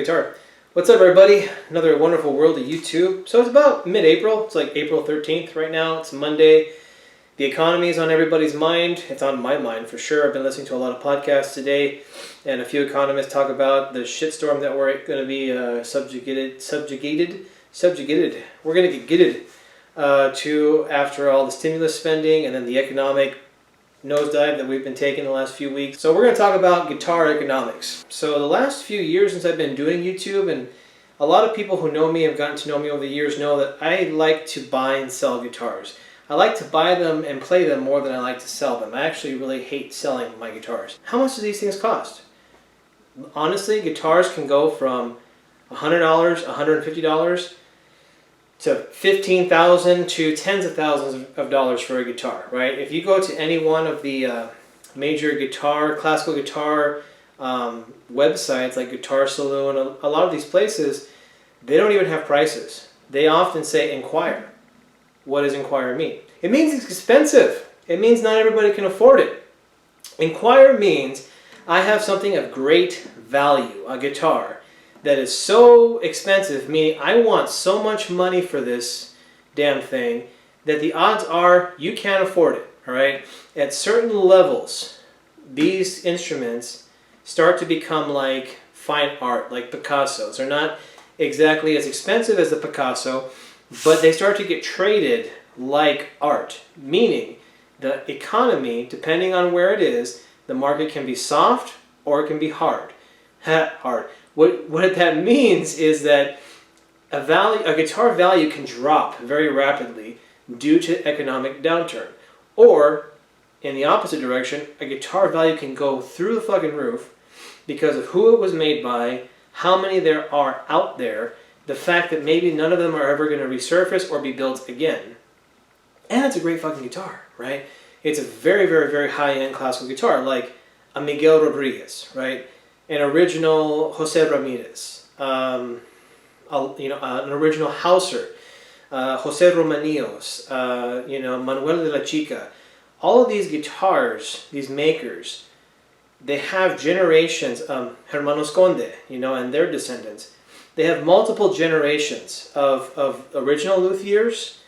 Guitar. What's up, everybody? Another wonderful world of YouTube. So it's about mid-April. It's like April 13th right now. It's Monday. The economy is on everybody's mind. It's on my mind for sure. I've been listening to a lot of podcasts today, and a few economists talk about the shitstorm that we're going to be subjugated. We're going to get gitted to after all the stimulus spending and then the economic nosedive that we've been taking the last few weeks. So we're going to talk about guitar economics. So the last few years since I've been doing YouTube, and a lot of people who know me, have gotten to know me over the years, know that I like to buy and sell guitars. I like to buy them and play them more than I like to sell them. I actually really hate selling my guitars. How much do these things cost? Honestly, guitars can go from $100, $150 to $15,000 to tens of thousands of dollars for a guitar, right? If you go to any one of the major classical guitar websites like Guitar Saloon, a lot of these places, they don't even have prices. They often say inquire. What does inquire mean? It means it's expensive. It means not everybody can afford it. Inquire means I have something of great value, a guitar, that is so expensive, meaning I want so much money for this damn thing that the odds are you can't afford it, all right? At certain levels, these instruments start to become like fine art, like Picassos. They're not exactly as expensive as the Picasso, but they start to get traded like art, meaning the economy, depending on where it is, the market can be soft or it can be hard. Hard. What that means is that a guitar value can drop very rapidly due to economic downturn. Or, in the opposite direction, a guitar value can go through the fucking roof because of who it was made by, how many there are out there, the fact that maybe none of them are ever going to resurface or be built again. And it's a great fucking guitar, right? It's a very, very, very high-end classical guitar, like a Miguel Rodriguez, right? An original Jose Ramirez, an original Hauser, Jose Romanillos, Manuel de la Chica. All of these guitars, these makers, they have generations, Hermanos Conde, and their descendants. They have multiple generations of original luthiers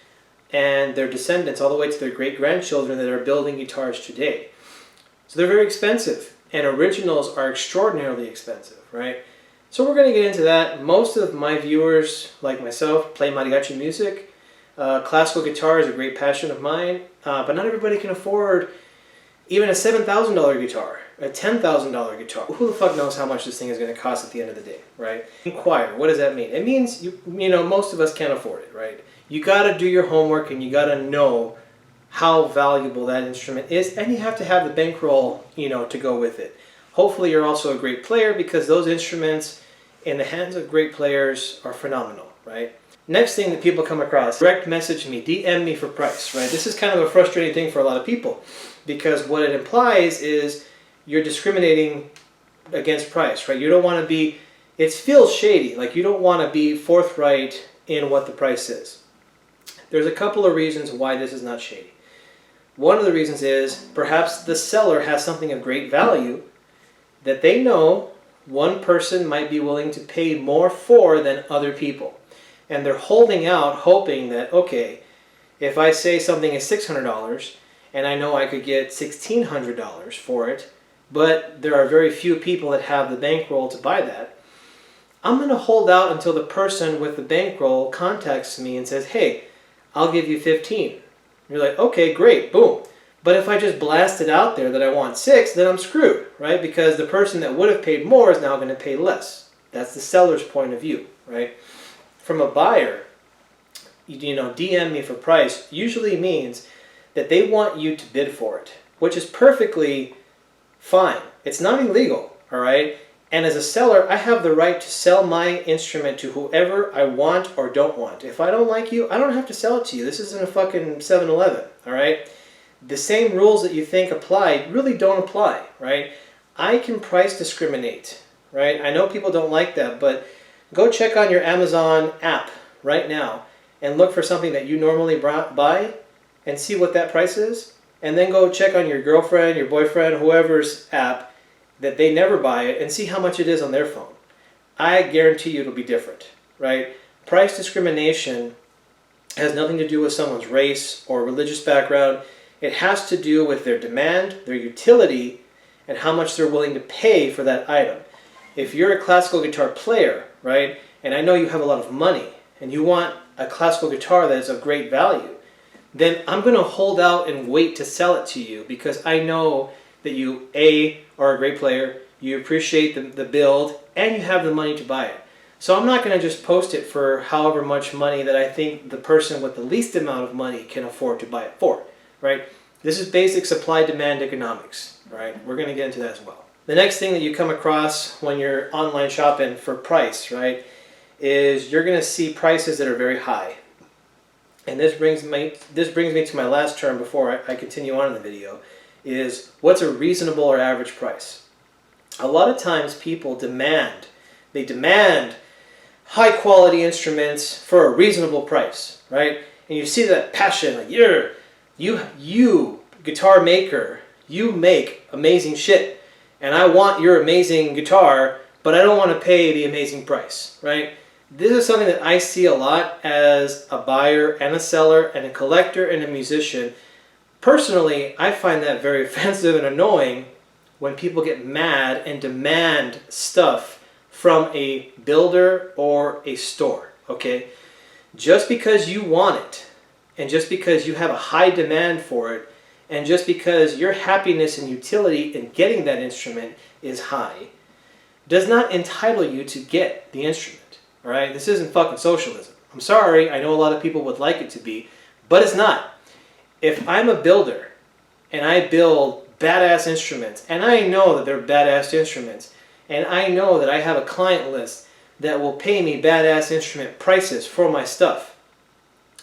and their descendants all the way to their great-grandchildren that are building guitars today. So they're very expensive. And originals are extraordinarily expensive, right? So we're going to get into that. Most of my viewers, like myself, play mariachi music. Classical guitar is a great passion of mine, but not everybody can afford even a $7,000 guitar, a $10,000 guitar. Who the fuck knows how much this thing is going to cost at the end of the day, right? Inquire, what does that mean? It means, most of us can't afford it, right? You got to do your homework and you got to know how valuable that instrument is, and you have to have the bankroll, to go with it. Hopefully you're also a great player, because those instruments in the hands of great players are phenomenal, right? Next thing that people come across, direct message me, DM me for price, right? This is kind of a frustrating thing for a lot of people, because what it implies is you're discriminating against price, right? You don't want to be, it feels shady, like you don't want to be forthright in what the price is. There's a couple of reasons why this is not shady. One of the reasons is perhaps the seller has something of great value that they know one person might be willing to pay more for than other people. And they're holding out, hoping that, okay, if I say something is $600 and I know I could get $1,600 for it, but there are very few people that have the bankroll to buy that, I'm going to hold out until the person with the bankroll contacts me and says, hey, I'll give you 15. You're like, okay, great, boom. But if I just blast it out there that I want 6, then I'm screwed, right? Because the person that would have paid more is now going to pay less. That's the seller's point of view, right? From a buyer, DM me for price usually means that they want you to bid for it, which is perfectly fine. It's not illegal, all right? And as a seller, I have the right to sell my instrument to whoever I want or don't want. If I don't like you, I don't have to sell it to you. This isn't a fucking 7-Eleven, all right? The same rules that you think apply really don't apply, right? I can price discriminate, right? I know people don't like that, but go check on your Amazon app right now and look for something that you normally buy and see what that price is. And then go check on your girlfriend, your boyfriend, whoever's app that they never buy it, and see how much it is on their phone. I guarantee you it'll be different, right? Price discrimination has nothing to do with someone's race or religious background. It has to do with their demand, their utility, and how much they're willing to pay for that item. If you're a classical guitar player, right, and I know you have a lot of money, and you want a classical guitar that is of great value, then I'm going to hold out and wait to sell it to you because I know that you, A, are a great player, you appreciate the build, and you have the money to buy it. So I'm not going to just post it for however much money that I think the person with the least amount of money can afford to buy it for, right? This is basic supply-demand economics, right? We're going to get into that as well. The next thing that you come across when you're online shopping for price, right, is you're going to see prices that are very high. And this brings me to my last term before I continue on in the video, is what's a reasonable or average price? A lot of times people demand high quality instruments for a reasonable price, right? And you see that passion, like you guitar maker, you make amazing shit, and I want your amazing guitar, but I don't want to pay the amazing price, right? This is something that I see a lot as a buyer and a seller and a collector and a musician. Personally, I find that very offensive and annoying when people get mad and demand stuff from a builder or a store, okay? Just because you want it, and just because you have a high demand for it, and just because your happiness and utility in getting that instrument is high, does not entitle you to get the instrument, all right? This isn't fucking socialism. I'm sorry, I know a lot of people would like it to be, but it's not. If I'm a builder, and I build badass instruments, and I know that they're badass instruments, and I know that I have a client list that will pay me badass instrument prices for my stuff,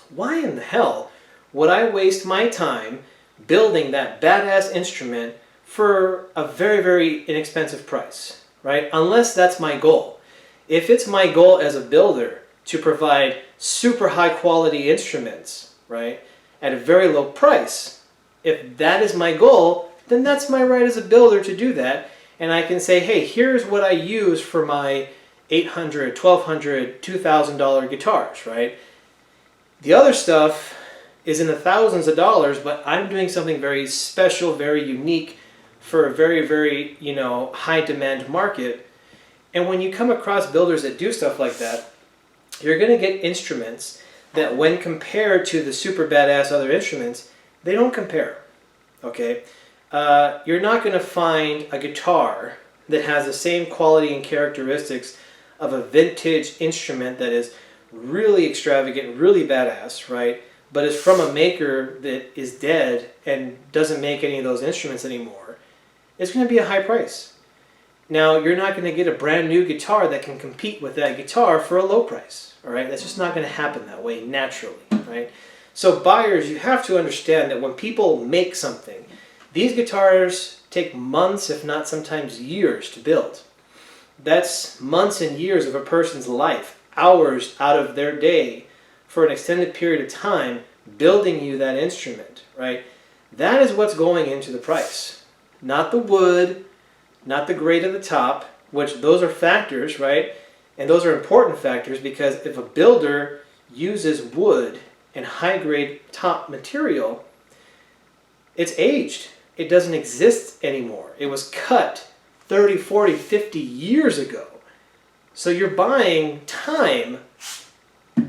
why in the hell would I waste my time building that badass instrument for a very, very inexpensive price, right? Unless that's my goal. If it's my goal as a builder to provide super high quality instruments, right, at a very low price, if that is my goal, then that's my right as a builder to do that. And I can say, hey, here's what I use for my $800, $1,200, $2,000 guitars, right? The other stuff is in the thousands of dollars, but I'm doing something very special, very unique for a very, very, high demand market. And when you come across builders that do stuff like that, you're going to get instruments that when compared to the super badass other instruments, they don't compare, okay? You're not going to find a guitar that has the same quality and characteristics of a vintage instrument that is really extravagant, really badass, right? But is from a maker that is dead and doesn't make any of those instruments anymore. It's going to be a high price. Now, you're not going to get a brand new guitar that can compete with that guitar for a low price, all right? That's just not going to happen that way naturally, right? So buyers, you have to understand that when people make something, these guitars take months, if not sometimes years, to build. That's months and years of a person's life, hours out of their day for an extended period of time building you that instrument, right? That is what's going into the price. Not the wood, not the grade of the top, which those are factors, right? And those are important factors because if a builder uses wood and high-grade top material, it's aged. It doesn't exist anymore. It was cut 30, 40, 50 years ago. So you're buying time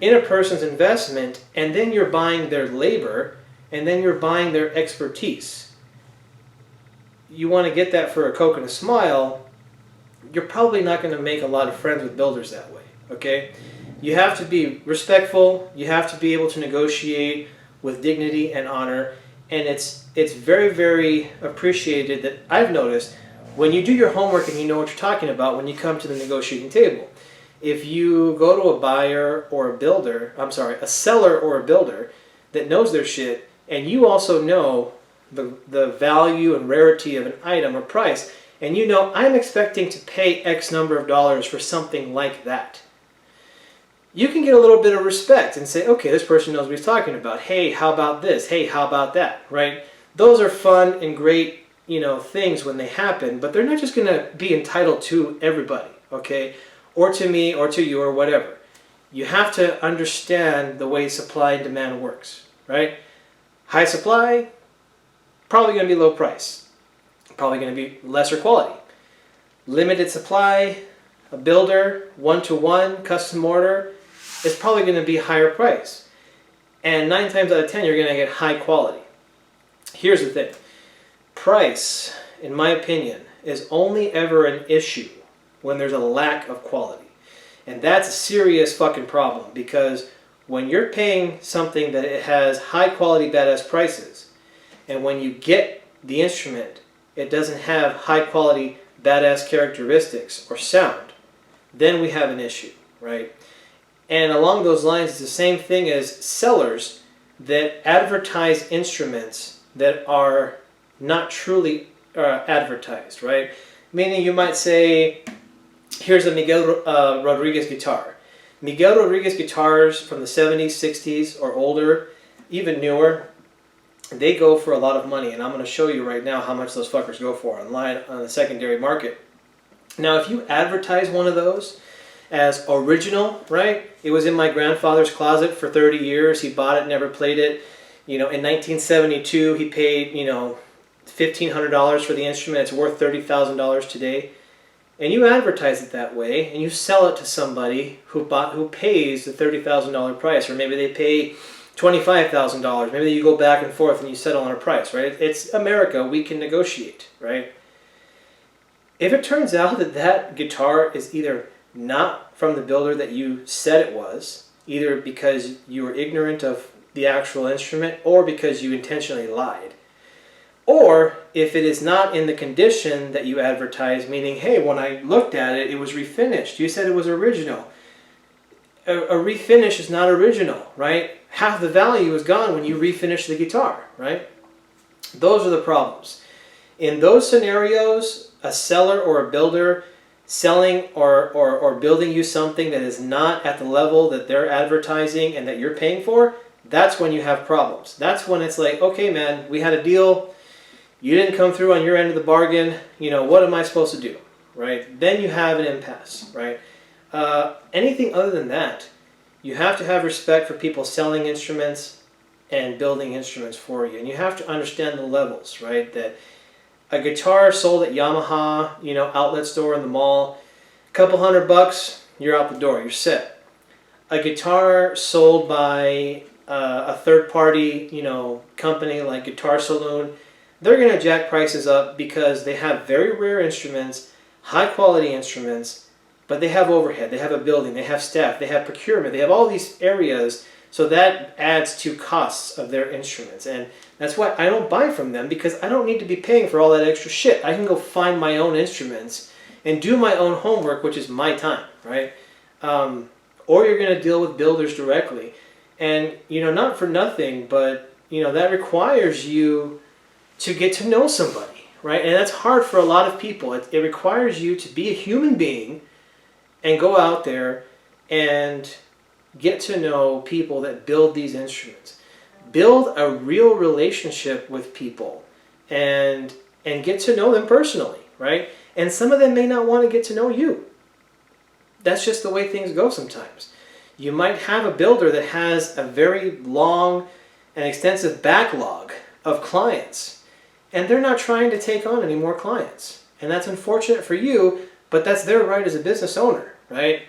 in a person's investment, and then you're buying their labor, and then you're buying their expertise. You want to get that for a Coke and a smile, you're probably not going to make a lot of friends with builders that way, okay? You have to be respectful, you have to be able to negotiate with dignity and honor, and it's very, very appreciated that I've noticed when you do your homework and you know what you're talking about when you come to the negotiating table. If you go to a buyer or a builder, a seller or a builder that knows their shit, and you also know the value and rarity of an item or price, and you know I'm expecting to pay X number of dollars for something like that, you can get a little bit of respect and say, okay, this person knows what he's talking about. Hey, how about this? Hey, how about that? Right? Those are fun and great, things when they happen, but they're not just going to be entitled to everybody, okay? or to me, or to you, or whatever. You have to understand the way supply and demand works, right? High supply, probably going to be low price. Probably going to be lesser quality. Limited supply, a builder, one-to-one, custom order, is probably going to be higher price. And 9 times out of 10, you're going to get high quality. Here's the thing. Price, in my opinion, is only ever an issue when there's a lack of quality. And that's a serious fucking problem, because when you're paying something that it has high quality badass prices, and when you get the instrument, it doesn't have high quality badass characteristics or sound, then we have an issue, right? And along those lines, it's the same thing as sellers that advertise instruments that are not truly advertised, right? Meaning you might say, here's a Miguel Rodriguez guitar. Miguel Rodriguez guitars from the 70s, 60s, or older, even newer, they go for a lot of money. And I'm going to show you right now how much those fuckers go for online on the secondary market. Now, if you advertise one of those as original, right? It was in my grandfather's closet for 30 years. He bought it, never played it. You know, in 1972, he paid, you know, $1,500 for the instrument. It's worth $30,000 today. And you advertise it that way, and you sell it to somebody who pays the $30,000 price, or maybe they pay $25,000. Maybe you go back and forth and you settle on a price, right? It's America. We can negotiate, right? If it turns out that that guitar is either not from the builder that you said it was, either because you were ignorant of the actual instrument or because you intentionally lied, or if it is not in the condition that you advertise, meaning, hey, when I looked at it, it was refinished. You said it was original. A refinish is not original, right? Half the value is gone when you refinish the guitar, right? Those are the problems. In those scenarios, a seller or a builder selling or building you something that is not at the level that they're advertising and that you're paying for, that's when you have problems. That's when it's like, okay, man, we had a deal. You didn't come through on your end of the bargain. You know, what am I supposed to do, right? Then you have an impasse, right? Anything other than that, you have to have respect for people selling instruments and building instruments for you. And you have to understand the levels, right? That a guitar sold at Yamaha, you know, outlet store in the mall, a couple $100, you're out the door, you're set. A guitar sold by a third-party, you know, company like Guitar Saloon, they're going to jack prices up because they have very rare instruments, high-quality instruments, but they have overhead, they have a building, they have staff, they have procurement, they have all these areas, so that adds to costs of their instruments. And that's why I don't buy from them, because I don't need to be paying for all that extra shit. I can go find my own instruments and do my own homework, which is my time, right? Or you're going to deal with builders directly. And, you know, not for nothing, but, you know, that requires you to get to know somebody, right? And that's hard for a lot of people. It requires you to be a human being and go out there and get to know people that build these instruments. Build a real relationship with people and get to know them personally, right? And some of them may not want to get to know you. That's just the way things go sometimes. You might have a builder that has a very long and extensive backlog of clients, and they're not trying to take on any more clients. And that's unfortunate for you, but that's their right as a business owner, right?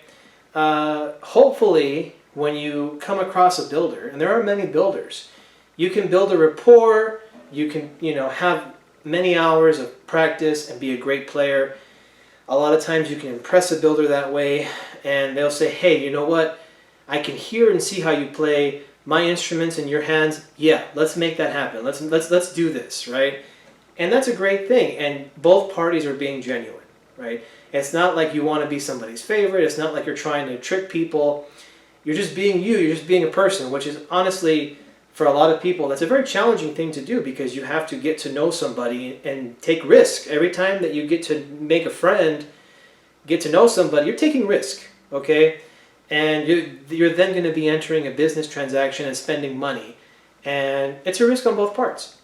Hopefully, when you come across a builder, and there are many builders, you can build a rapport, you can, you know, have many hours of practice and be a great player. A lot of times you can impress a builder that way, and they'll say, hey, you know what? I can hear and see how you play. My instrument's in your hands. Yeah, let's make that happen. Let's do this, right? And that's a great thing. And both parties are being genuine, right? It's not like you want to be somebody's favorite. It's not like you're trying to trick people. You're just being you. You're just being a person, which is honestly, for a lot of people, that's a very challenging thing to do, because you have to get to know somebody and take risk. Every time that you get to make a friend, get to know somebody, you're taking risk, okay? And you're then going to be entering a business transaction and spending money. And it's a risk on both parts.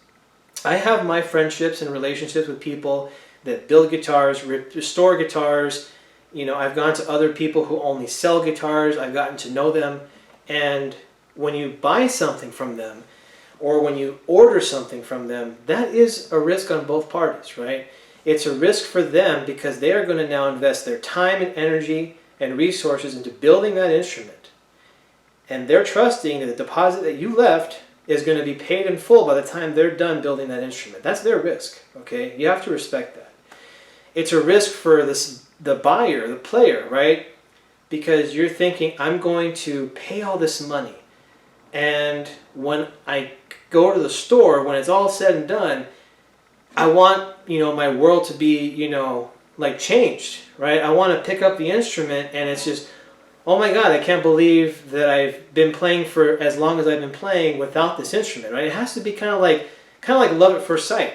I have my friendships and relationships with people that build guitars, restore guitars, I've gone to other people who only sell guitars. I've gotten to know them. And when you buy something from them, or when you order something from them, that is a risk on both parties, right? It's a risk for them because they are going to now invest their time and energy and resources into building that instrument. And they're trusting that the deposit that you left is going to be paid in full by the time they're done building that instrument. That's their risk, okay? You have to respect that. It's a risk for the buyer, the player, right? Because you're thinking, I'm going to pay all this money. And when I go to the store, when it's all said and done, I want, my world to be, like changed, right? I want to pick up the instrument and it's just, oh my God, I can't believe that I've been playing for as long as I've been playing without this instrument, right? It has to be kind of like love at first sight.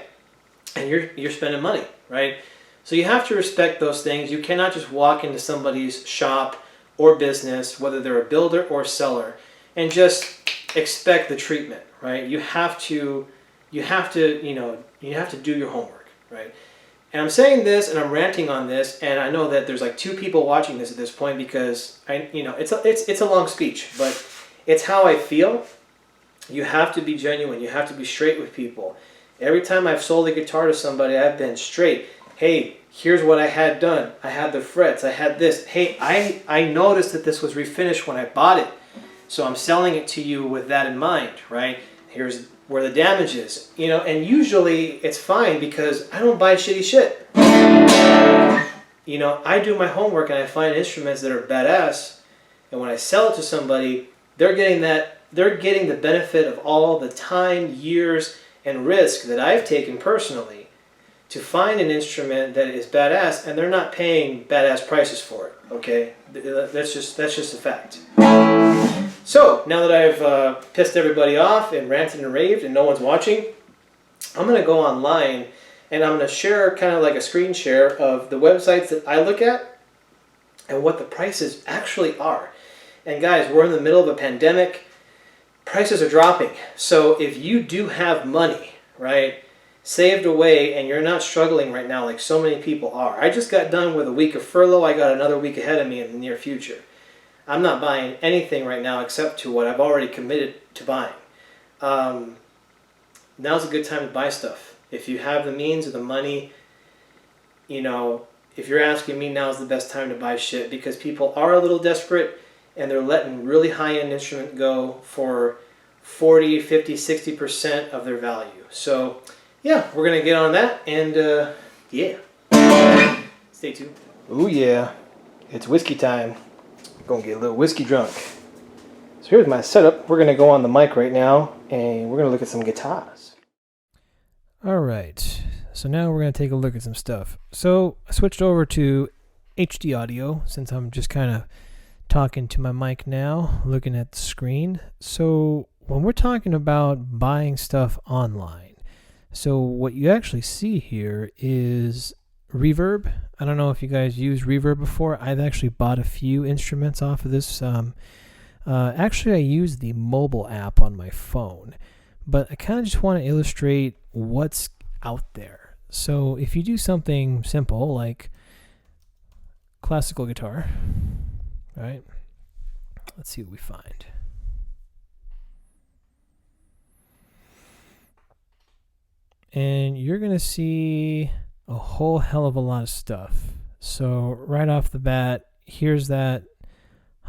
And you're spending money, right? So you have to respect those things. You cannot just walk into somebody's shop or business, whether they're a builder or seller, and just expect the treatment, right? You have to do your homework, right? And I'm saying this and I'm ranting on this, and I know that there's like 2 people watching this at this point because it's a long speech, but it's how I feel. You have to be genuine. You have to be straight with people. Every time I've sold a guitar to somebody, I've been straight. Hey, here's what I had done. I had the frets. I had this. Hey, I noticed that this was refinished when I bought it. So I'm selling it to you with that in mind, right? Here's where the damage is. And usually it's fine because I don't buy shitty shit. I do my homework and I find instruments that are badass. And when I sell it to somebody, they're getting the benefit of all the time, years, and risk that I've taken personally to find an instrument that is badass, and they're not paying badass prices for it, okay? That's just a fact. So, now that I've pissed everybody off and ranted and raved and no one's watching, I'm going to go online and I'm going to share kind of like a screen share of the websites that I look at and what the prices actually are. And guys, we're in the middle of a pandemic. Prices are dropping. So if you do have money, right, saved away and you're not struggling right now like so many people are. I just got done with a week of furlough. I got another week ahead of me in the near future. I'm not buying anything right now except to what I've already committed to buying. Now's a good time to buy stuff. If you have the means or the money, if you're asking me, now's the best time to buy shit because people are a little desperate and they're letting really high-end instrument go for 40, 50, 60% of their value. So, yeah, we're going to get on that and, yeah. Stay tuned. Oh, yeah. It's whiskey time. Gonna get a little whiskey drunk. So here's my setup. We're gonna go on the mic right now and we're gonna look at some guitars. Alright, so now we're gonna take a look at some stuff. So I switched over to HD audio since I'm just kind of talking to my mic now, looking at the screen. So when we're talking about buying stuff online, so what you actually see here is reverb. I don't know if you guys used reverb before. I've actually bought a few instruments off of this. Actually, I use the mobile app on my phone, but I kind of just want to illustrate what's out there. So if you do something simple like classical guitar, right? Let's see what we find. And you're going to see a whole hell of a lot of stuff. So right off the bat, here's that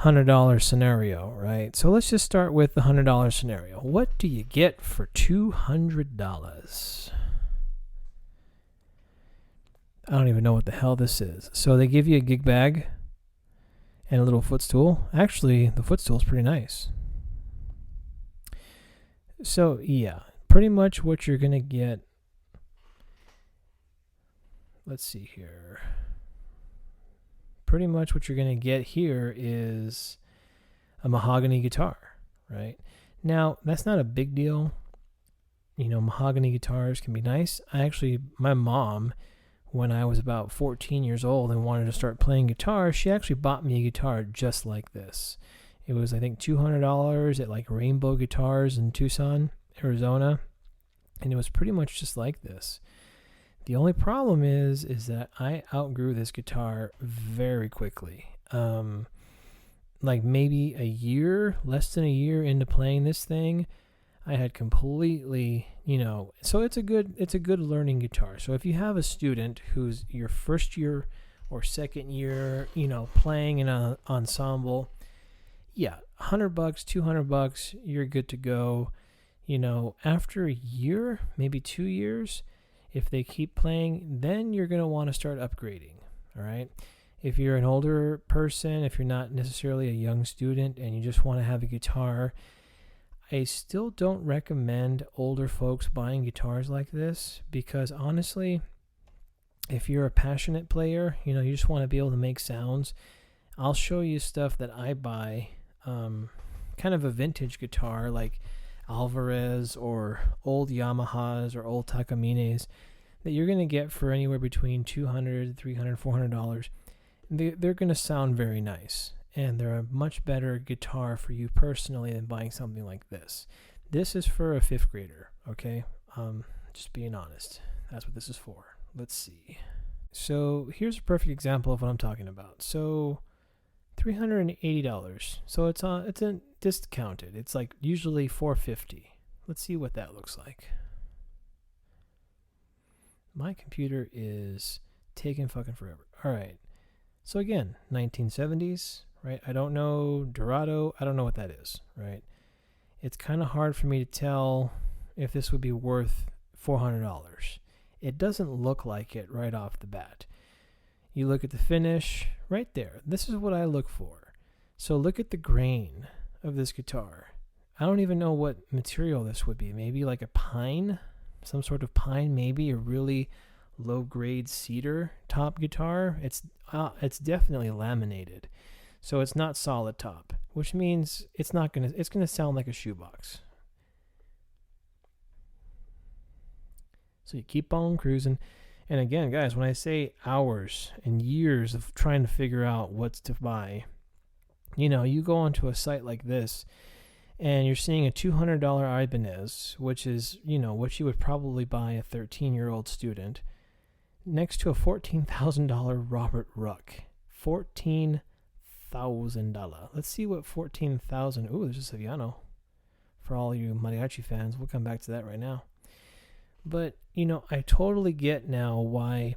$100 scenario, right? So let's just start with the $100 scenario. What do you get for $200? I don't even know what the hell this is. So they give you a gig bag and a little footstool. Actually, the footstool is pretty nice. So yeah, pretty much what you're going to get. Let's see here. Pretty much what you're going to get here is a mahogany guitar, right? Now, that's not a big deal. Mahogany guitars can be nice. My mom, when I was about 14 years old and wanted to start playing guitar, she actually bought me a guitar just like this. It was, I think, $200 at like Rainbow Guitars in Tucson, Arizona. And it was pretty much just like this. The only problem is that I outgrew this guitar very quickly. Like maybe a year, less than a year into playing this thing, I had completely, so it's a good learning guitar. So if you have a student who's your first year or second year, playing in an ensemble, yeah, $100, $200, you're good to go. After a year, maybe 2 years, if they keep playing, then you're going to want to start upgrading. All right. If you're an older person, if you're not necessarily a young student and you just want to have a guitar, I still don't recommend older folks buying guitars like this, because honestly, if you're a passionate player, you just want to be able to make sounds. I'll show you stuff that I buy, kind of a vintage guitar like Alvarez or old Yamahas or old Takamines that you're going to get for anywhere between $200, $300, $400. They're going to sound very nice, and they're a much better guitar for you personally than buying something like this. This is for a 5th grader, okay? Just being honest. That's what this is for. Let's see. So here's a perfect example of what I'm talking about. So $380. So it's discounted. It's like usually $450. Let's see what that looks like. My computer is taking fucking forever. All right. So again, 1970s, right? I don't know Dorado. I don't know what that is, right? It's kind of hard for me to tell if this would be worth $400. It doesn't look like it right off the bat. You look at the finish right there. This is what I look for. So look at the grain of this guitar. I don't even know what material this would be. Maybe like a pine, some sort of pine, maybe a really low-grade cedar top guitar. It's definitely laminated, so it's not solid top, which means it's gonna sound like a shoebox. So you keep on cruising, and again, guys, when I say hours and years of trying to figure out what's to buy, you go onto a site like this, and you're seeing a $200 Ibanez, which is what you would probably buy a 13-year-old student, next to a $14,000 Robert Ruck. $14,000. Let's see what 14,000. Ooh, there's a Saviano. For all you mariachi fans, we'll come back to that right now. But I totally get now why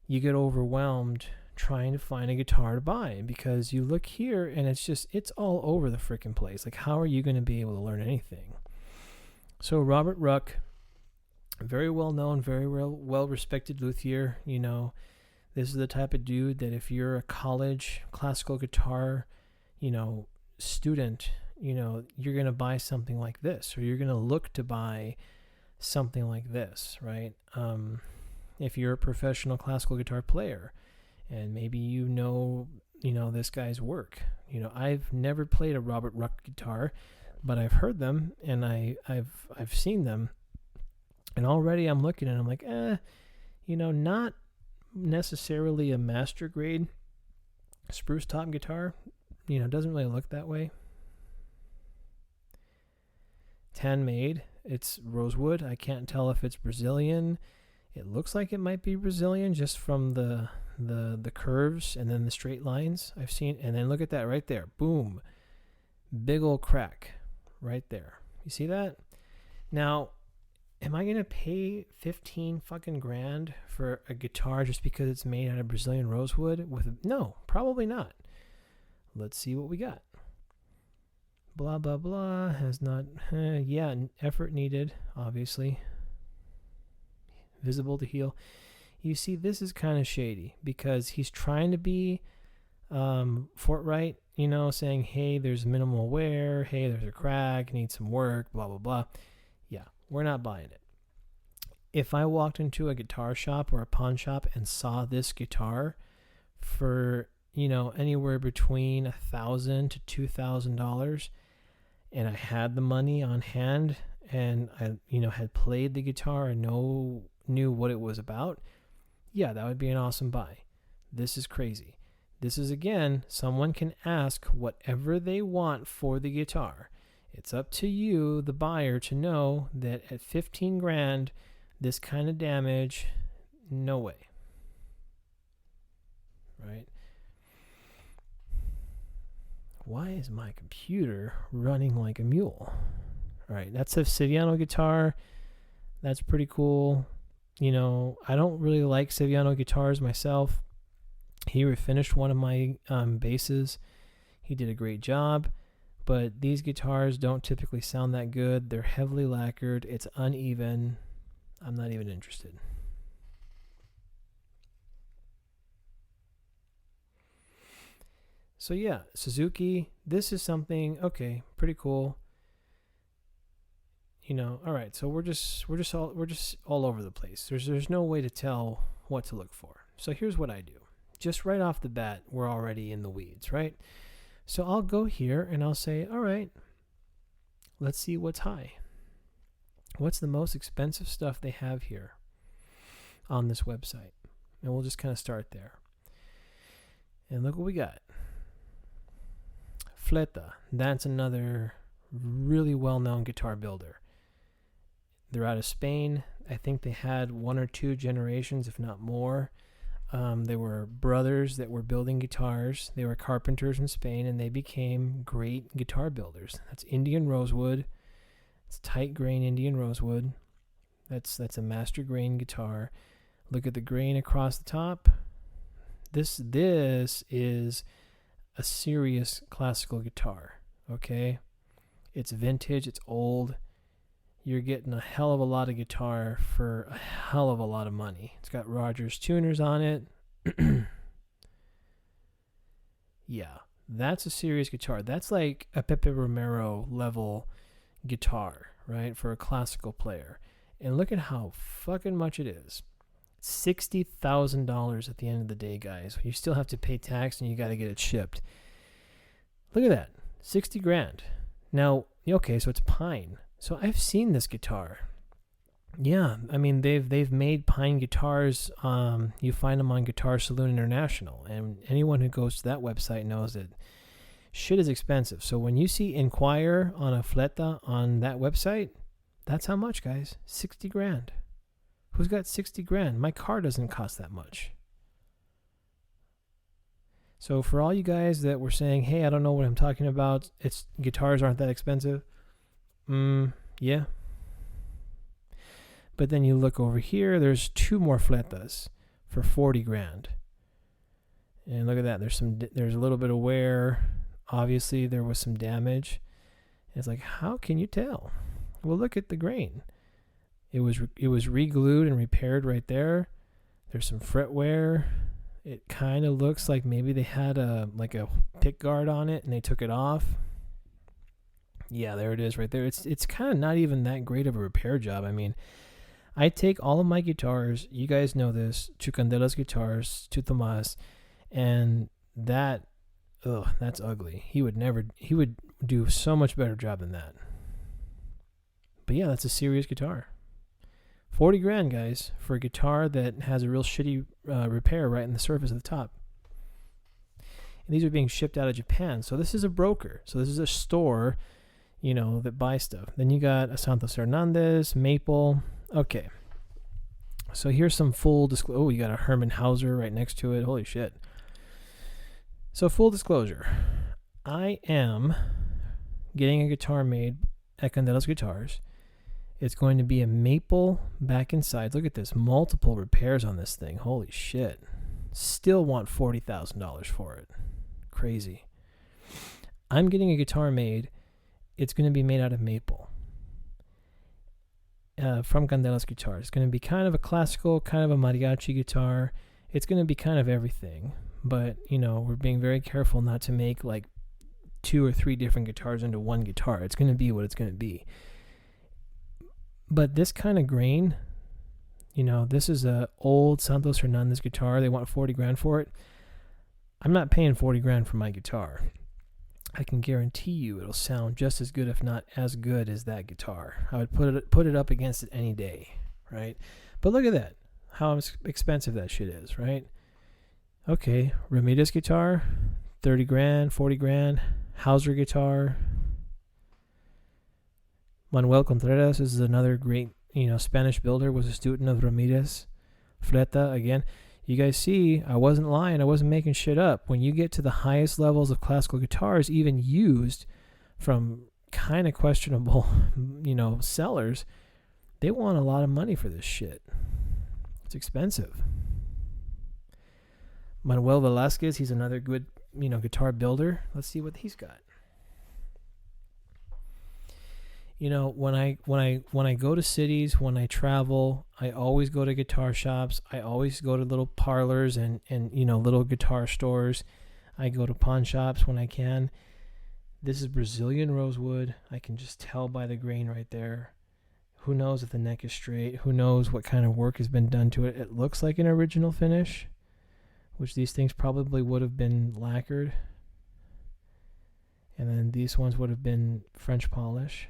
you get overwhelmed trying to find a guitar to buy, because you look here and it's all over the freaking place. Like, how are you going to be able to learn anything? So Robert Ruck, very well known, very well respected luthier. This is the type of dude that if you're a college classical guitar, student, you're going to buy something like this, or you're going to look to buy something like this, right? If you're a professional classical guitar player and maybe this guy's work. I've never played a Robert Ruck guitar, but I've heard them and I've seen them. And already I'm looking and I'm like, not necessarily a master grade spruce top guitar. Doesn't really look that way. Tan made. It's rosewood. I can't tell if it's Brazilian. It looks like it might be Brazilian just from the curves and then the straight lines I've seen. And then look at that right there. Boom. Big old crack right there. You see that? Now, am I going to pay 15 fucking grand for a guitar just because it's made out of Brazilian rosewood? No, probably not. Let's see what we got. Blah, blah, blah. Has not... effort needed, obviously. Visible to heal. You see, this is kind of shady because he's trying to be forthright, saying, hey, there's minimal wear. Hey, there's a crack. Needs some work. Blah, blah, blah. Yeah, we're not buying it. If I walked into a guitar shop or a pawn shop and saw this guitar for, anywhere between $1,000 to $2,000, and I had the money on hand and I, had played the guitar and knew what it was about, yeah, that would be an awesome buy. This is crazy. This is, again, someone can ask whatever they want for the guitar. It's up to you, the buyer, to know that at 15 grand, this kind of damage, No way. Right? Why is my computer running like a mule? All right, that's a Saviano guitar. That's pretty cool. You know, I don't really like Saviano guitars myself. He refinished one of my basses. He did a great job, but these guitars don't typically sound that good. They're heavily lacquered. It's uneven. I'm not even interested. So yeah, Suzuki, this is something, okay, pretty cool. You know, all right, so we're just all over the place. There's no way to tell what to look for. So here's what I do. Just right off the bat, we're already in the weeds, right? So I'll go here and I'll say, all right, let's see what's high. What's the most expensive stuff they have here on this website? And we'll just kind of start there. And look what we got. Fleta, that's another really well-known guitar builder. They're out of Spain. I think they had 1 or 2 generations, if not more. They were brothers that were building guitars. They were carpenters in Spain, and they became great guitar builders. That's Indian rosewood. It's tight grain Indian rosewood. That's a master grain guitar. Look at the grain across the top. This is a serious classical guitar, okay? It's vintage, it's old. You're getting a hell of a lot of guitar for a hell of a lot of money. It's got Rogers tuners on it. Yeah, that's a serious guitar. That's like a Pepe Romero level guitar, right, for a classical player. And look at how fucking much it is. $60,000 at the end of the day, guys. You still have to pay tax and you got to get it shipped. Look at that, 60 grand. Now, okay, so it's pine. So I've seen this guitar. Yeah, I mean they've made pine guitars. You find them on Guitar Saloon International, and anyone who goes to that website knows that shit is expensive. So when you see inquire on a Fleta on that website, that's how much, guys. 60 grand. Who's got 60 grand? My car doesn't cost that much. So for all you guys that were saying, hey, I don't know what I'm talking about, it's guitars aren't that expensive. Yeah. But then you look over here, there's 2 more Fletas for 40 grand. And look at that, there's a little bit of wear. Obviously there was some damage. It's like, how can you tell? Well, look at the grain. It was re-glued and repaired right there. There's some fret wear. It kind of looks like maybe they had a pick guard on it and they took it off. Yeah, there it is right there. It's kind of not even that great of a repair job. I mean, I take all of my guitars, you guys know this, to Candelas Guitars, to Tomas, and that's ugly. He would do so much better job than that. But yeah, that's a serious guitar. 40 grand, guys, for a guitar that has a real shitty repair right in the surface of the top. And these are being shipped out of Japan. So this is a broker. So this is a store, that buys stuff. Then you got a Santos Hernandez, Maple. Okay. So here's some full disclosure. Oh, you got a Herman Hauser right next to it. Holy shit. So full disclosure. I am getting a guitar made at Candelas Guitars. It's going to be a maple back and sides. Look at this. Multiple repairs on this thing. Holy shit. Still want $40,000 for it. Crazy. I'm getting a guitar made. It's going to be made out of maple. From Candelas Guitars. It's going to be kind of a classical, kind of a mariachi guitar. It's going to be kind of everything. But, we're being very careful not to make like 2 or 3 different guitars into one guitar. It's going to be what it's going to be. But this kind of grain, this is a old Santos Hernandez guitar. They want 40 grand for it. I'm not paying 40 grand for my guitar. I can guarantee you it'll sound just as good, if not as good as that guitar. I would put it up against it any day, right? But look at that, how expensive that shit is, right? Okay, Ramirez guitar, 30 grand, 40 grand. Hauser guitar. Manuel Contreras is another great, Spanish builder, was a student of Ramirez. Fleta again. You guys see, I wasn't lying. I wasn't making shit up. When you get to the highest levels of classical guitars, even used from kind of questionable, sellers, they want a lot of money for this shit. It's expensive. Manuel Velazquez, he's another good, guitar builder. Let's see what he's got. When I go to cities, when I travel, I always go to guitar shops. I always go to little parlors and little guitar stores. I go to pawn shops when I can. This is Brazilian rosewood. I can just tell by the grain right there. Who knows if the neck is straight? Who knows what kind of work has been done to it? It looks like an original finish, which these things probably would have been lacquered. And then these ones would have been French polish.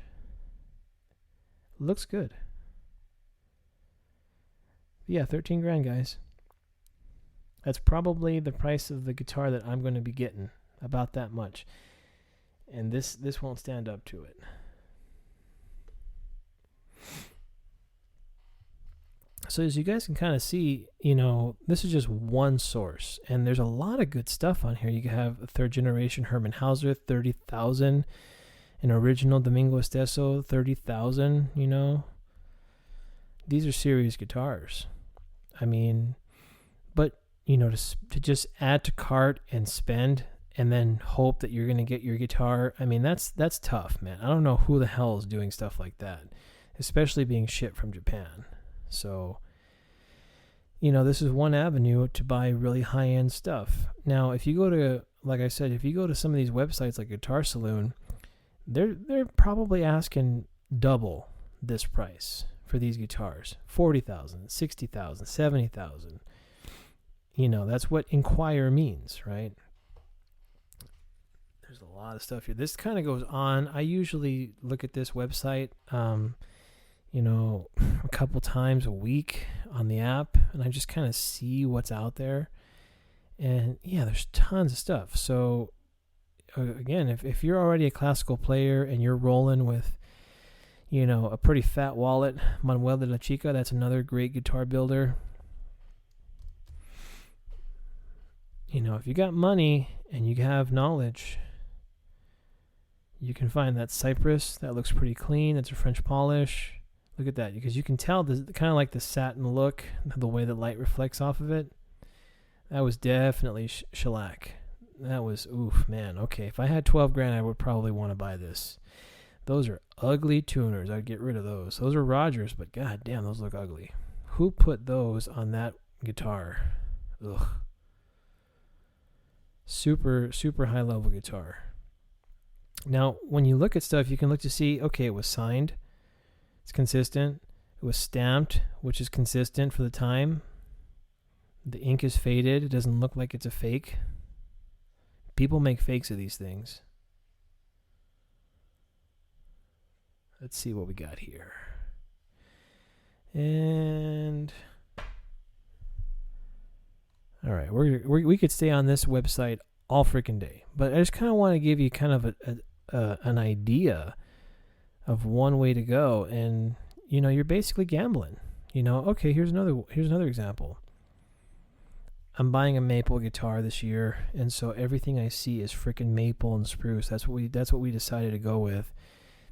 Looks good. Yeah, 13 grand, guys. That's probably the price of the guitar that I'm going to be getting. About that much. And this won't stand up to it. So as you guys can kind of see, this is just one source. And there's a lot of good stuff on here. You can have a third generation Herman Hauser, 30,000. An original Domingo Esteso, 30,000, These are serious guitars. I mean, but, to just add to cart and spend and then hope that you're going to get your guitar, I mean, that's tough, man. I don't know who the hell is doing stuff like that, especially being shipped from Japan. So, this is one avenue to buy really high-end stuff. Now, if you go to, like I said, if you go to some of these websites like Guitar Saloon, they're probably asking double this price for these guitars. 40,000, 60,000, 70,000. That's what inquire means, right? There's a lot of stuff here. This kind of goes on. I usually look at this website, a couple times a week on the app, and I just kind of see what's out there. And yeah, there's tons of stuff. So again, if you're already a classical player and you're rolling with, a pretty fat wallet, Manuel de la Chica, that's another great guitar builder. If you got money and you have knowledge, you can find that Cypress. That looks pretty clean. It's a French polish. Look at that, because you can tell this kind of like the satin look, the way the light reflects off of it. That was definitely shellac. That was, oof, man. Okay, if I had 12 grand, I would probably want to buy this. Those are ugly tuners. I'd get rid of those. Those are Rogers, but god damn, those look ugly. Who put those on that guitar? Ugh. Super, super high level guitar. Now, when you look at stuff, you can look to see, okay, it was signed. It's consistent. It was stamped, which is consistent for the time. The ink is faded. It doesn't look like it's a fake. People make fakes of these things. Let's see what we got here. And all right, we could stay on this website all freaking day, but I just kind of want to give you kind of an idea of one way to go, and you're basically gambling. Okay, here's another example. I'm buying a maple guitar this year, and so everything I see is freaking maple and spruce. That's what we decided to go with.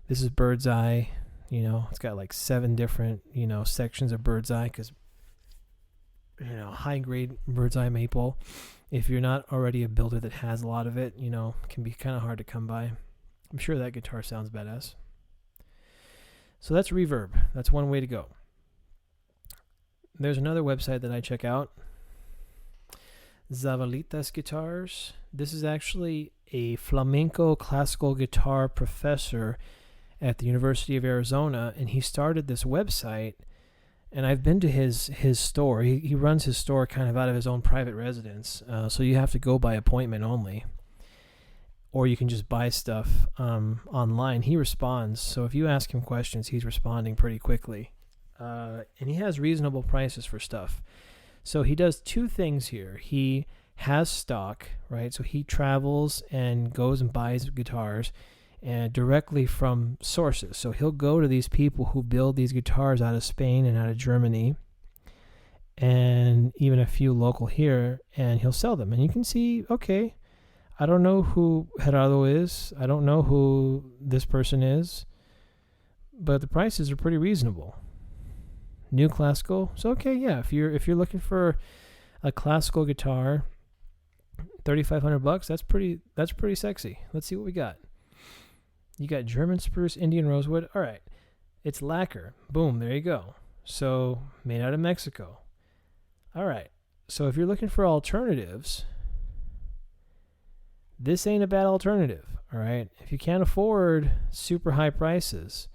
This is bird's eye. It's got like 7 different sections of bird's eye, because high grade bird's eye maple, if you're not already a builder that has a lot of it, can be kind of hard to come by. I'm sure that guitar sounds badass. So that's reverb. That's one way to go. There's another website that I check out, Zabbas Guitars. This is actually a flamenco classical guitar professor at the University of Arizona, and he started this website, and I've been to his store. He runs his store kind of out of his own private residence, so you have to go by appointment only, or you can just buy stuff online. He responds, so if you ask him questions, he's responding pretty quickly, and he has reasonable prices for stuff. So he does 2 things here. He has stock, right? So he travels and goes and buys guitars and directly from sources. So he'll go to these people who build these guitars out of Spain and out of Germany, and even a few local here, and he'll sell them. And you can see, okay, I don't know who Gerardo is. I don't know who this person is, but the prices are pretty reasonable. New classical. So okay, yeah, if you're looking for a classical guitar, $3,500, that's pretty sexy. Let's see what we got. You got German spruce, Indian rosewood. All right. It's lacquer. Boom, there you go. So, made out of Mexico. All right. So, if you're looking for alternatives, this ain't a bad alternative. All right. If you can't afford super high prices,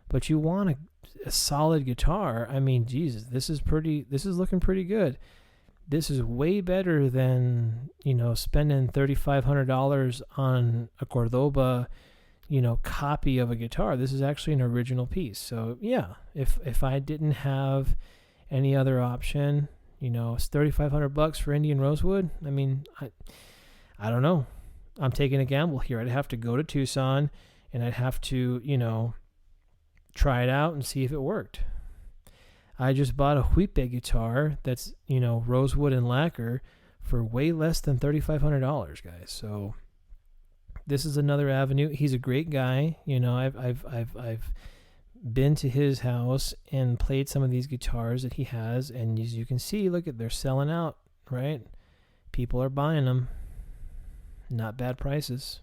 but you want a solid guitar, I mean, Jesus, this is looking pretty good. This is way better than, spending $3,500 on a Cordoba, copy of a guitar. This is actually an original piece. So yeah, if I didn't have any other option, it's $3,500 for Indian rosewood. I mean, I don't know. I'm taking a gamble here. I'd have to go to Tucson and I'd have to, try it out and see if it worked. I just bought a Huipe guitar that's, rosewood and lacquer for way less than $3,500, guys. So this is another avenue. He's a great guy. I've been to his house and played some of these guitars that he has, and as you can see, look at, they're selling out, right? People are buying them. Not bad prices.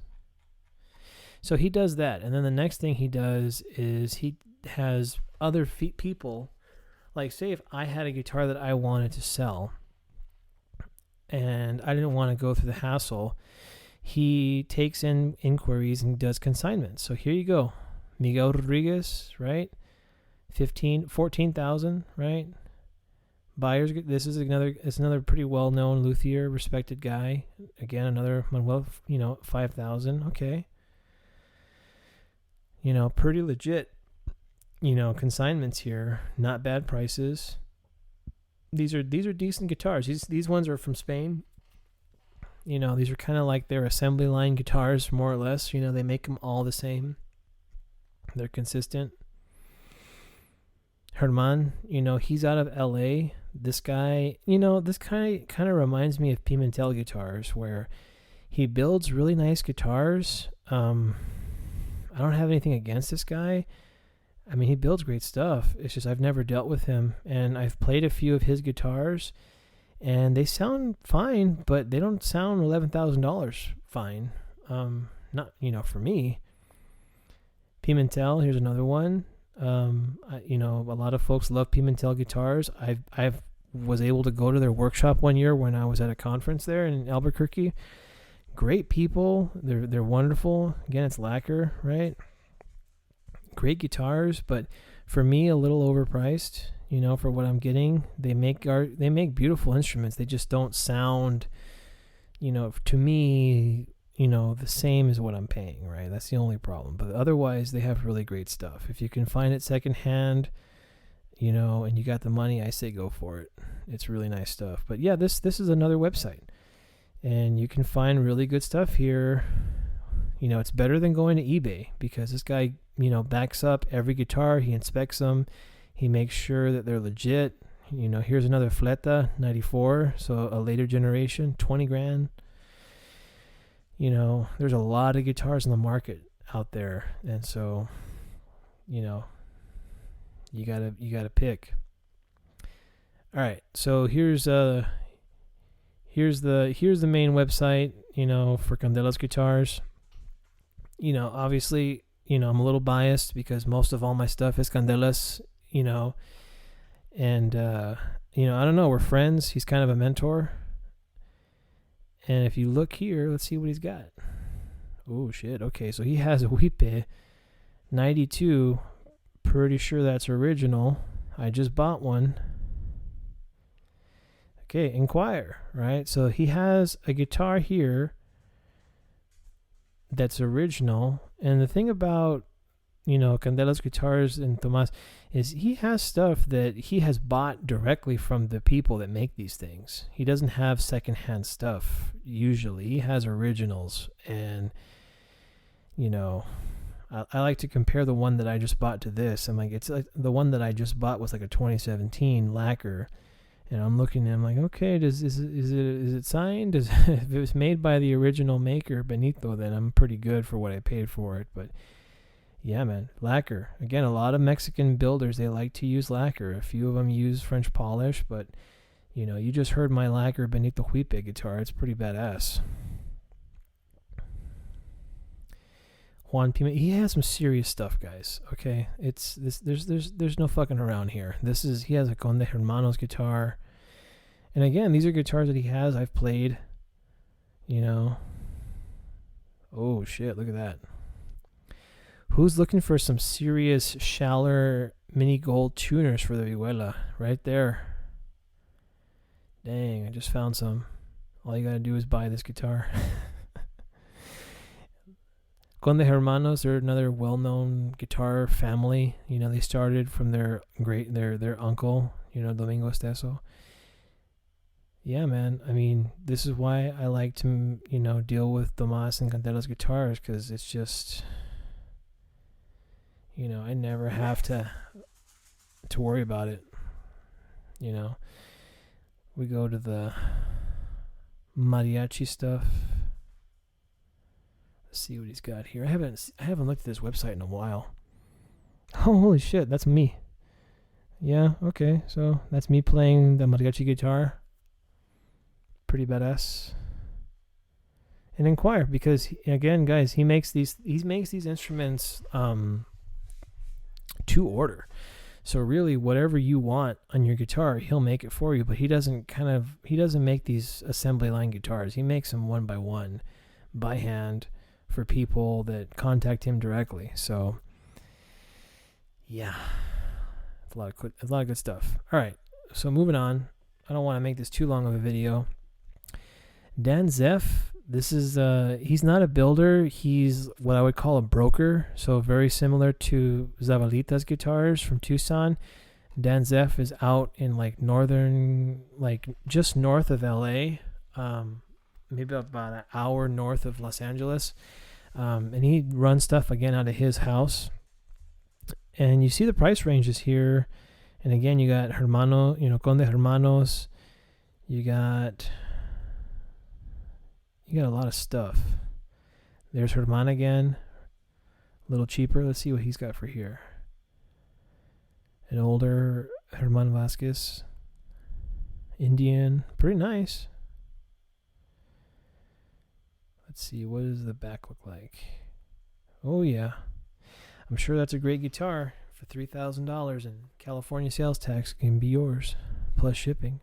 So he does that, and then the next thing he does is he has other people. Like, say if I had a guitar that I wanted to sell and I didn't want to go through the hassle, he takes in inquiries and does consignments. So here you go. Miguel Rodriguez, right? 14,000, right? Buyers, it's another pretty well-known luthier, respected guy. Again, another Manuel, 5,000, okay. Pretty legit. Consignments here, not bad prices. These are decent guitars. These ones are from Spain. These are kind of like their assembly line guitars, more or less. They make them all the same. They're consistent. Herman, he's out of LA. This guy, this kind of reminds me of Pimentel Guitars, where he builds really nice guitars. I don't have anything against this guy. I mean, he builds great stuff. It's just I've never dealt with him, and I've played a few of his guitars, and they sound fine, but they don't sound $11,000 fine. Not, for me. Pimentel, here's another one. A lot of folks love Pimentel guitars. I've was able to go to their workshop one year when I was at a conference there in Albuquerque. Great people. They're wonderful. Again, it's lacquer, right? Great guitars, but for me, a little overpriced, for what I'm getting. They make beautiful instruments. They just don't sound, to me, the same as what I'm paying, right? That's the only problem. But otherwise, they have really great stuff. If you can find it secondhand, and you got the money, I say go for it. It's really nice stuff. But yeah, this is another website, and you can find really good stuff here. It's better than going to eBay, because this guy, backs up every guitar. He inspects them. He makes sure that they're legit. Here's another Fleta 94. So a later generation, 20 grand. There's a lot of guitars in the market out there. And so, you gotta pick. All right. So here's the main website, for Candelas Guitars. Obviously, I'm a little biased because most of all my stuff is Candelas, and, I don't know, we're friends. He's kind of a mentor. And if you look here, let's see what he's got. Oh, shit. Okay, so he has a Huipe 92. Pretty sure that's original. I just bought one. Okay, inquire, right? So he has a guitar here that's original. And the thing about, Candelas Guitars and Tomas is he has stuff that he has bought directly from the people that make these things. He doesn't have secondhand stuff usually. He has originals. And, I like to compare the one that I just bought to this. I'm like, it's like the one that I just bought was like a 2017 lacquer. And I'm looking at him like, okay, is it signed? If it was made by the original maker, Benito, then I'm pretty good for what I paid for it. But yeah, man, lacquer. Again, a lot of Mexican builders, they like to use lacquer. A few of them use French polish, but you just heard my lacquer Benito Huipe guitar. It's pretty badass. Juan Pima, he has some serious stuff, guys. Okay, it's this. There's no fucking around here. He has a Conde Hermanos guitar, and again, these are guitars that he has. I've played. Oh shit! Look at that. Who's looking for some serious Schaller mini gold tuners for the Vihuela? Right there. Dang, I just found some. All you gotta do is buy this guitar. Conde Hermanos are another well-known guitar family. They started from their uncle, Domingo Esteso. Yeah, man. I mean, this is why I like to, deal with Tomas and Candelas Guitars, because it's just, I never have to worry about it. We go to the mariachi stuff. See what he's got here. I haven't looked at this website in a while. Oh, holy shit, that's me. Yeah, okay, so that's me playing the mariachi guitar. Pretty badass. And inquire, because again, guys, he makes these instruments to order. So really, whatever you want on your guitar, he'll make it for you. But he doesn't make these assembly line guitars. He makes them one by one, by hand, for people that contact him directly. So yeah, it's a lot of good stuff. All right, so moving on. I don't want to make this too long of a video. Dan Zeff, this is he's not a builder, he's what I would call a broker, so very similar to Zabbas Guitars from Tucson. Dan Zeff is out in northern, just north of LA, maybe about an hour north of Los Angeles. And he runs stuff again out of his house. And you see the price ranges here. And again, you got Conde Hermanos. You got a lot of stuff. There's Herman again. A little cheaper. Let's see what he's got for here. An older Manuel Velazquez. Indian. Pretty nice. Let's see, what does the back look like? Oh yeah, I'm sure that's a great guitar for $3,000, and California sales tax can be yours, plus shipping.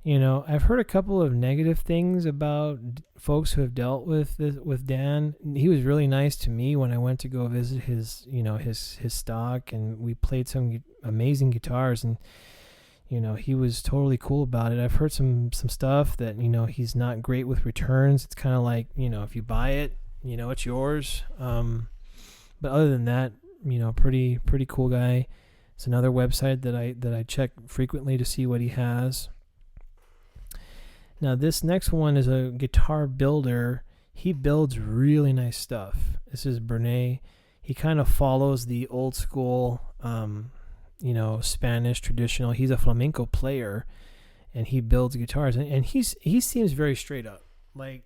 I've heard a couple of negative things about folks who have dealt with Dan. He was really nice to me when I went to go visit his stock, and we played some amazing guitars, and he was totally cool about it. I've heard some stuff that, he's not great with returns. It's kind of like, if you buy it, it's yours. But other than that, pretty cool guy. It's another website that I check frequently to see what he has. Now, this next one is a guitar builder. He builds really nice stuff. This is Brunet. He kind of follows the old school, Spanish traditional. He's a flamenco player, and he builds guitars. And he seems very straight up. Like,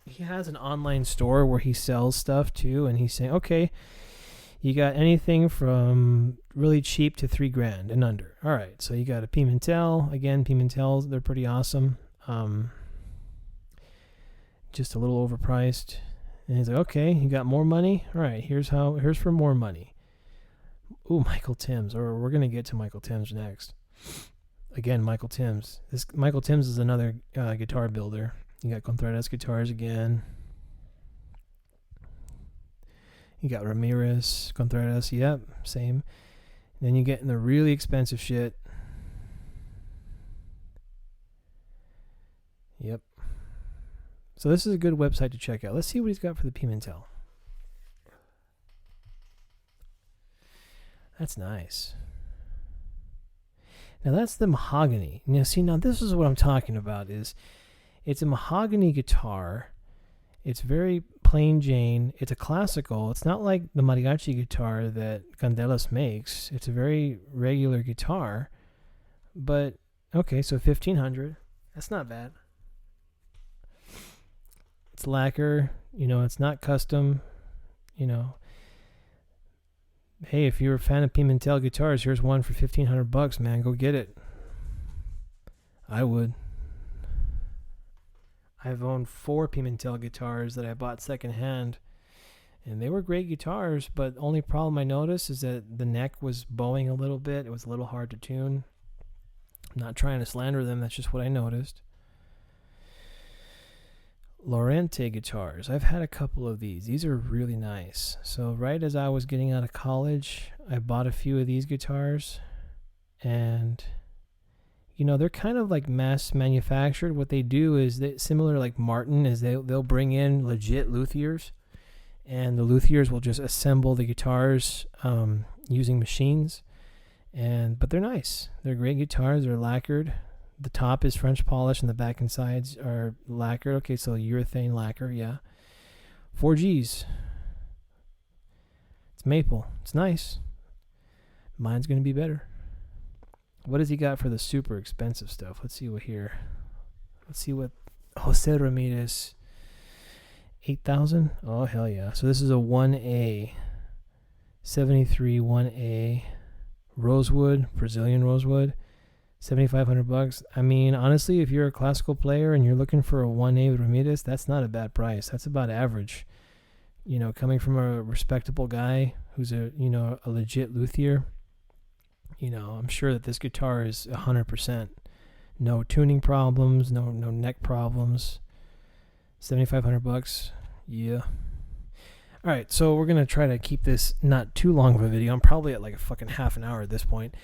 he has an online store where he sells stuff too, and he's saying, okay, you got anything from really cheap to $3,000 and under. All right, so you got a Pimentel. Again, Pimentels, they're pretty awesome. Just a little overpriced. And he's like, okay, you got more money? All right, here's for more money. Ooh, Michael Timms, or we're going to get to Michael Timms next. Again, Michael Timms. Michael Timms is another guitar builder. You got Contreras Guitars again. You got Ramirez, Contreras, yep, same. Then you get in the really expensive shit. Yep. So this is a good website to check out. Let's see what he's got for the Pimentel. That's nice. Now that's the Mahogany. Now this is what I'm talking about. It's a Mahogany guitar. It's very plain Jane. It's a classical. It's not like the mariachi guitar that Candelas makes. It's a very regular guitar. But Okay, so 1500. That's not bad. It's lacquer, it's not custom, Hey, if you're a fan of Pimentel guitars, here's one for $1,500, man. Go get it. I would. I've owned 4 Pimentel guitars that I bought secondhand, and they were great guitars, but the only problem I noticed is that the neck was bowing a little bit. It was a little hard to tune. I'm not trying to slander them, that's just what I noticed. Lorente guitars. I've had a couple of these. These are really nice. So right as I was getting out of college, I bought a few of these guitars, and they're kind of like mass manufactured. What they do is similar like Martin is they'll bring in legit luthiers, and the luthiers will just assemble the guitars using machines, but they're nice. They're great guitars. They're lacquered. The top is French polish and the back and sides are lacquered. Okay, so urethane lacquer, yeah. 4Gs. It's maple. It's nice. Mine's going to be better. What does he got for the super expensive stuff? Let's see what Jose Ramirez. 8,000? Oh, hell yeah. So this is a 1A. 73 1A. Rosewood, Brazilian rosewood. $7,500. I mean, honestly, if you're a classical player and you're looking for a 1A Ramirez, that's not a bad price. That's about average. Coming from a respectable guy who's a legit luthier, I'm sure that this guitar is 100%. No tuning problems, no neck problems. $7,500. Yeah. All right, so we're going to try to keep this not too long of a video. I'm probably at like a fucking half an hour at this point.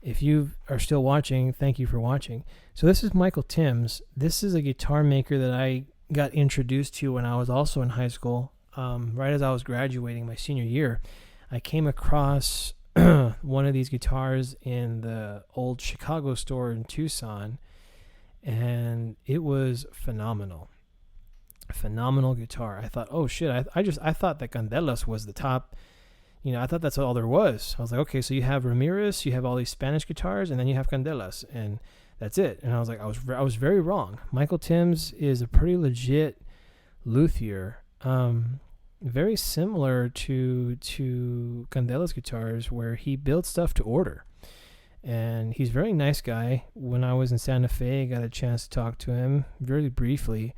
If you are still watching, thank you for watching. So this is Michael Timms. This is a guitar maker that I got introduced to when I was also in high school. Right as I was graduating my senior year, I came across one of these guitars in the old Chicago store in Tucson, and it was phenomenal. A phenomenal guitar. I thought, oh shit, I thought that Candelas was the top. I thought that's all there was. I was like, okay, so you have Ramirez, you have all these Spanish guitars, and then you have Candelas, and that's it. And I was like, I was very wrong. Michael Timms is a pretty legit luthier, very similar to Candelas guitars, where he builds stuff to order. And he's a very nice guy. When I was in Santa Fe, I got a chance to talk to him very briefly.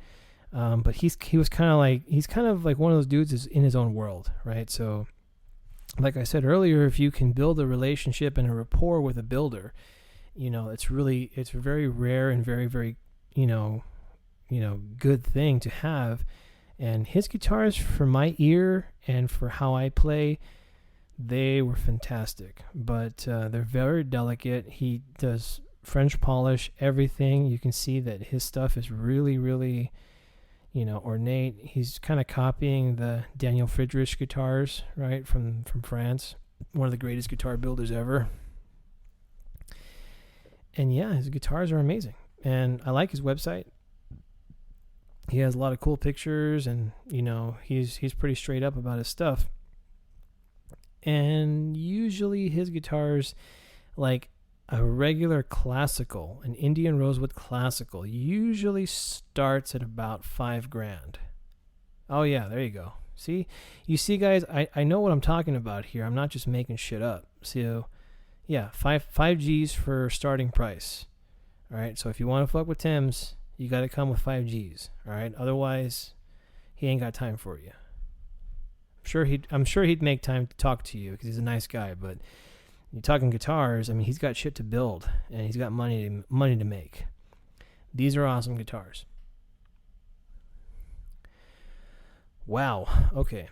But he's kind of like one of those dudes is in his own world, right? So, like I said earlier, if you can build a relationship and a rapport with a builder, it's very rare and very, very, good thing to have. And his guitars, for my ear and for how I play, they were fantastic. But they're very delicate. He does French polish, everything. You can see that his stuff is really, really, ornate. He's kind of copying the Daniel Friedrich guitars, right, from France. One of the greatest guitar builders ever. And yeah, his guitars are amazing. And I like his website. He has a lot of cool pictures, and he's pretty straight up about his stuff. And usually his guitars, like a regular classical, an Indian Rosewood classical, usually starts at about $5,000. Oh yeah, there you go. You see guys, I know what I'm talking about here. I'm not just making shit up. So yeah, 5Gs for starting price. All right, so if you want to fuck with Timms, you got to come with 5Gs. All right, otherwise he ain't got time for you. I'm sure he'd make time to talk to you because he's a nice guy, but you're talking guitars, I mean, he's got shit to build, and he's got money to make. These are awesome guitars. Wow. Okay.